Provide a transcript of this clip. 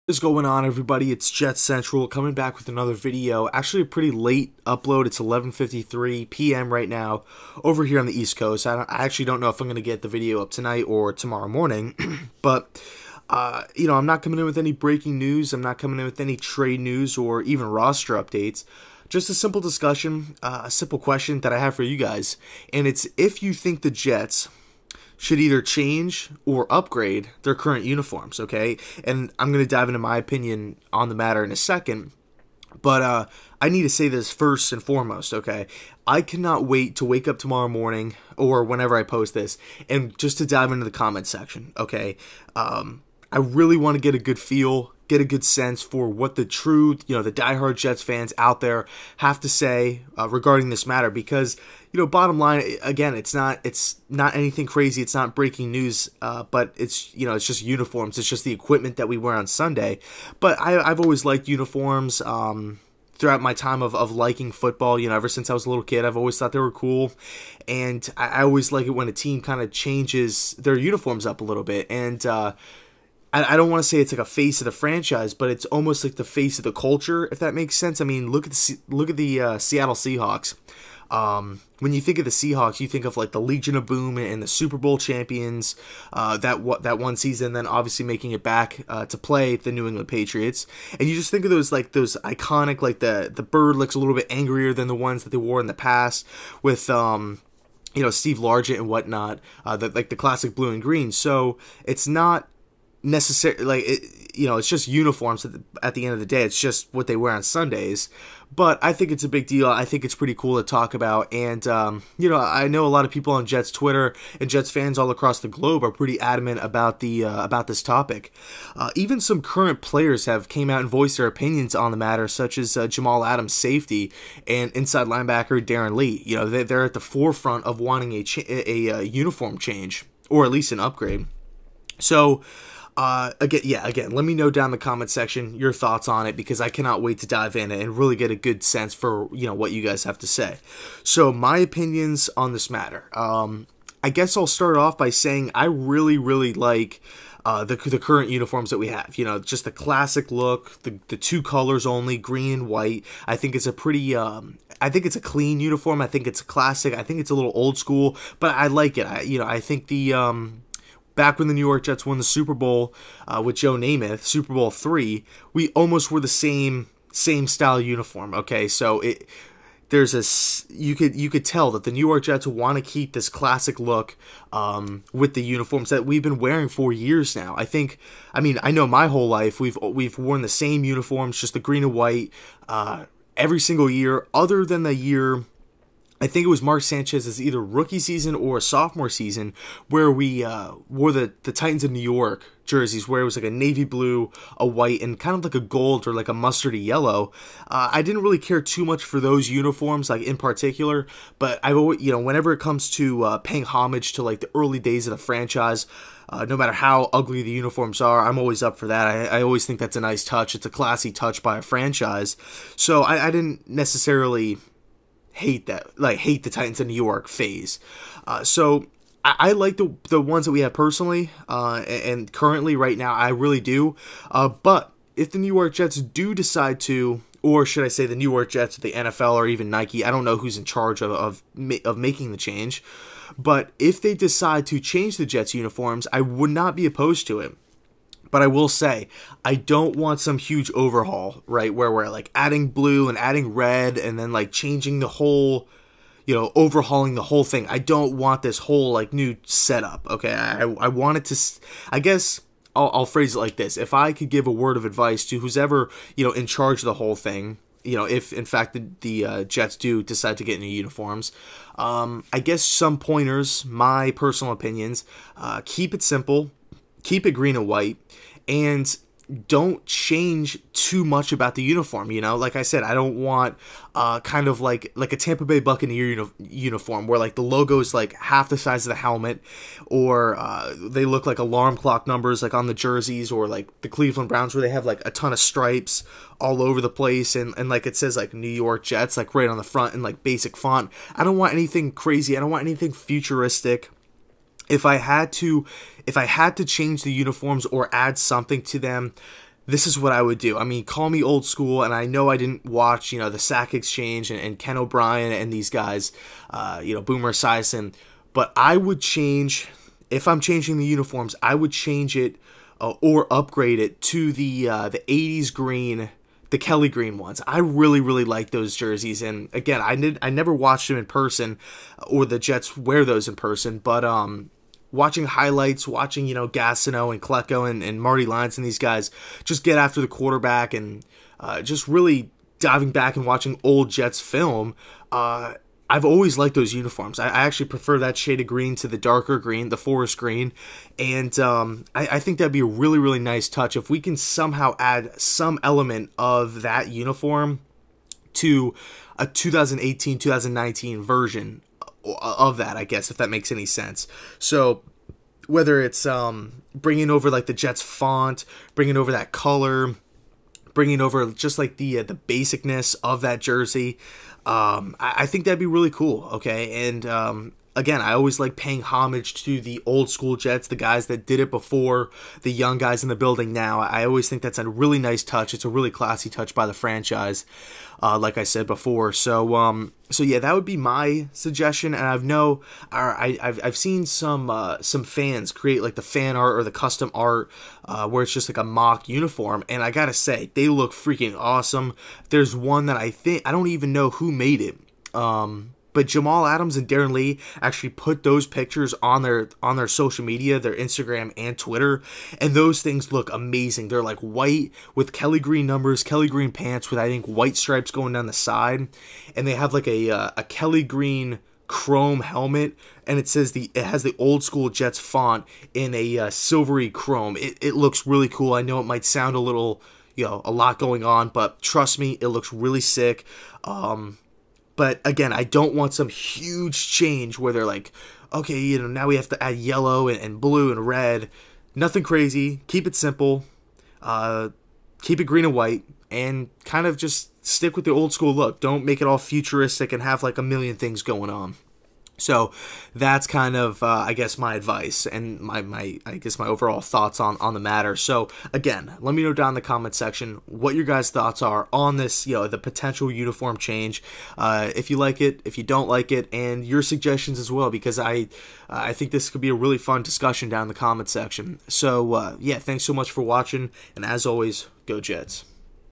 What is going on, everybody? It's JetsCentral coming back with another video. Actually a pretty late upload. It's 11:53 p.m. right now over here on the East Coast. I actually don't know if I'm going to get the video up tonight or tomorrow morning, but I'm not coming in with any breaking news. I'm not coming in with any trade news or even roster updates. Just a simple discussion, a simple question that I have for you guys, and it's if you think the Jets should either change or upgrade their current uniforms, okay? And I'm going to dive into my opinion on the matter in a second, but I need to say this first and foremost, okay? I cannot wait to wake up tomorrow morning or whenever I post this and just to dive into the comment section, okay? I really want to get a good feel, get a good sense for what the true, the diehard Jets fans out there have to say regarding this matter, because bottom line, again, it's not anything crazy. It's not breaking news, but it's just uniforms. It's just the equipment that we wear on Sunday. But I've always liked uniforms. Throughout my time of liking football, ever since I was a little kid, I've always thought they were cool, and I always like it when a team kind of changes their uniforms up a little bit. And I don't want to say it's like a face of the franchise, but it's almost like the face of the culture, if that makes sense. I mean, look at the Seattle Seahawks. When you think of the Seahawks, you think of like the Legion of Boom and the Super Bowl champions that one season, then obviously making it back to play the New England Patriots. And you just think of those iconic, like the bird looks a little bit angrier than the ones that they wore in the past with Steve Largent and whatnot, the classic blue and green. So it's not necessarily it's just uniforms at the end of the day. It's just what they wear on Sundays, but I think it's a big deal. I think it's pretty cool to talk about, and I know a lot of people on Jets Twitter and Jets fans all across the globe are pretty adamant about this topic. Even some current players have came out and voiced their opinions on the matter, such as Jamal Adams, safety, and inside linebacker Darren Lee. They're at the forefront of wanting a uniform change, or at least an upgrade. So again, let me know down in the comment section your thoughts on it, because I cannot wait to dive in and really get a good sense for, what you guys have to say. So my opinions on this matter. I guess I'll start off by saying I really, really like the current uniforms that we have. Just the classic look, the two colors only, green and white. I think it's a pretty I think it's a clean uniform. I think it's a classic. I think it's a little old school, but I like it. I think the back when the New York Jets won the Super Bowl with Joe Namath, Super Bowl III, we almost wore the same style uniform. Okay, so you could tell that the New York Jets want to keep this classic look with the uniforms that we've been wearing for years now. I know my whole life we've worn the same uniforms, just the green and white, every single year, other than the year, I think it was Mark Sanchez's either rookie season or sophomore season, where we wore the Titans of New York jerseys, where it was like a navy blue, a white, and kind of like a gold or like a mustardy yellow. I didn't really care too much for those uniforms, like in particular, but I've always, whenever it comes to paying homage to like the early days of the franchise, no matter how ugly the uniforms are, I'm always up for that. I always think that's a nice touch. It's a classy touch by a franchise. So I didn't necessarily hate the Titans of New York phase. So I like the ones that we have personally, and currently right now I really do. But if the New York Jets do decide to, or should I say the New York Jets, the NFL, or even Nike, I don't know who's in charge of making the change, but if they decide to change the Jets uniforms, I would not be opposed to it. But I will say, I don't want some huge overhaul, right, where we're like adding blue and adding red and then like changing the whole, overhauling the whole thing. I don't want this whole like new setup, okay? I want it to, I guess I'll phrase it like this. If I could give a word of advice to who's ever, in charge of the whole thing, if in fact the Jets do decide to get new uniforms, I guess some pointers, my personal opinions, keep it simple, keep it green and white, and don't change too much about the uniform. Like I said, I don't want kind of like a Tampa Bay Buccaneer uniform where like the logo is like half the size of the helmet, or they look like alarm clock numbers like on the jerseys, or like the Cleveland Browns where they have like a ton of stripes all over the place, and like it says like New York Jets like right on the front in like basic font. I don't want anything crazy. I don't want anything futuristic. If I had to change the uniforms or add something to them, this is what I would do. I mean, call me old school, and I know I didn't watch, you know, the Sack Exchange and Ken O'Brien and these guys, you know, Boomer Esiason, but I would change, if I'm changing the uniforms, I would change it or upgrade it to the 80s green, the Kelly green ones. I really, really like those jerseys, and again, I never watched them in person, or the Jets wear those in person, but watching highlights, watching, you know, Gastineau and Klecko and Marty Lyons and these guys just get after the quarterback, and just really diving back and watching old Jets film, I've always liked those uniforms. I actually prefer that shade of green to the darker green, the forest green, and I think that'd be a really, really nice touch if we can somehow add some element of that uniform to a 2018-2019 version of that, I guess, if that makes any sense. So whether it's bringing over like the Jets font, bringing over that color, bringing over just like the basicness of that jersey, I think that'd be really cool. Okay, and again, I always like paying homage to the old school Jets, the guys that did it before, the young guys in the building now. I always think that's a really nice touch. It's a really classy touch by the franchise, like I said before. So yeah, that would be my suggestion. And I've seen some fans create like the fan art or the custom art, where it's just like a mock uniform, and I gotta say, they look freaking awesome. There's one that I don't even know who made it. But Jamal Adams and Darren Lee actually put those pictures on their social media, their Instagram and Twitter, and those things look amazing. They're like white with Kelly green numbers, Kelly green pants with, I think, white stripes going down the side, and they have like a Kelly green chrome helmet, and it has the old school Jets font in a silvery chrome. It looks really cool. I know it might sound a little, you know, a lot going on, but trust me, it looks really sick. But again, I don't want some huge change where they're like, okay, you know, now we have to add yellow and blue and red. Nothing crazy. Keep it simple. Keep it green and white, and kind of just stick with the old school look. Don't make it all futuristic and have like a million things going on. So that's kind of, I guess, my advice and my overall thoughts on the matter. So again, let me know down in the comment section what your guys' thoughts are on this, you know, the potential uniform change. If you like it, if you don't like it, and your suggestions as well, because I think this could be a really fun discussion down in the comment section. So yeah, thanks so much for watching, and as always, go Jets.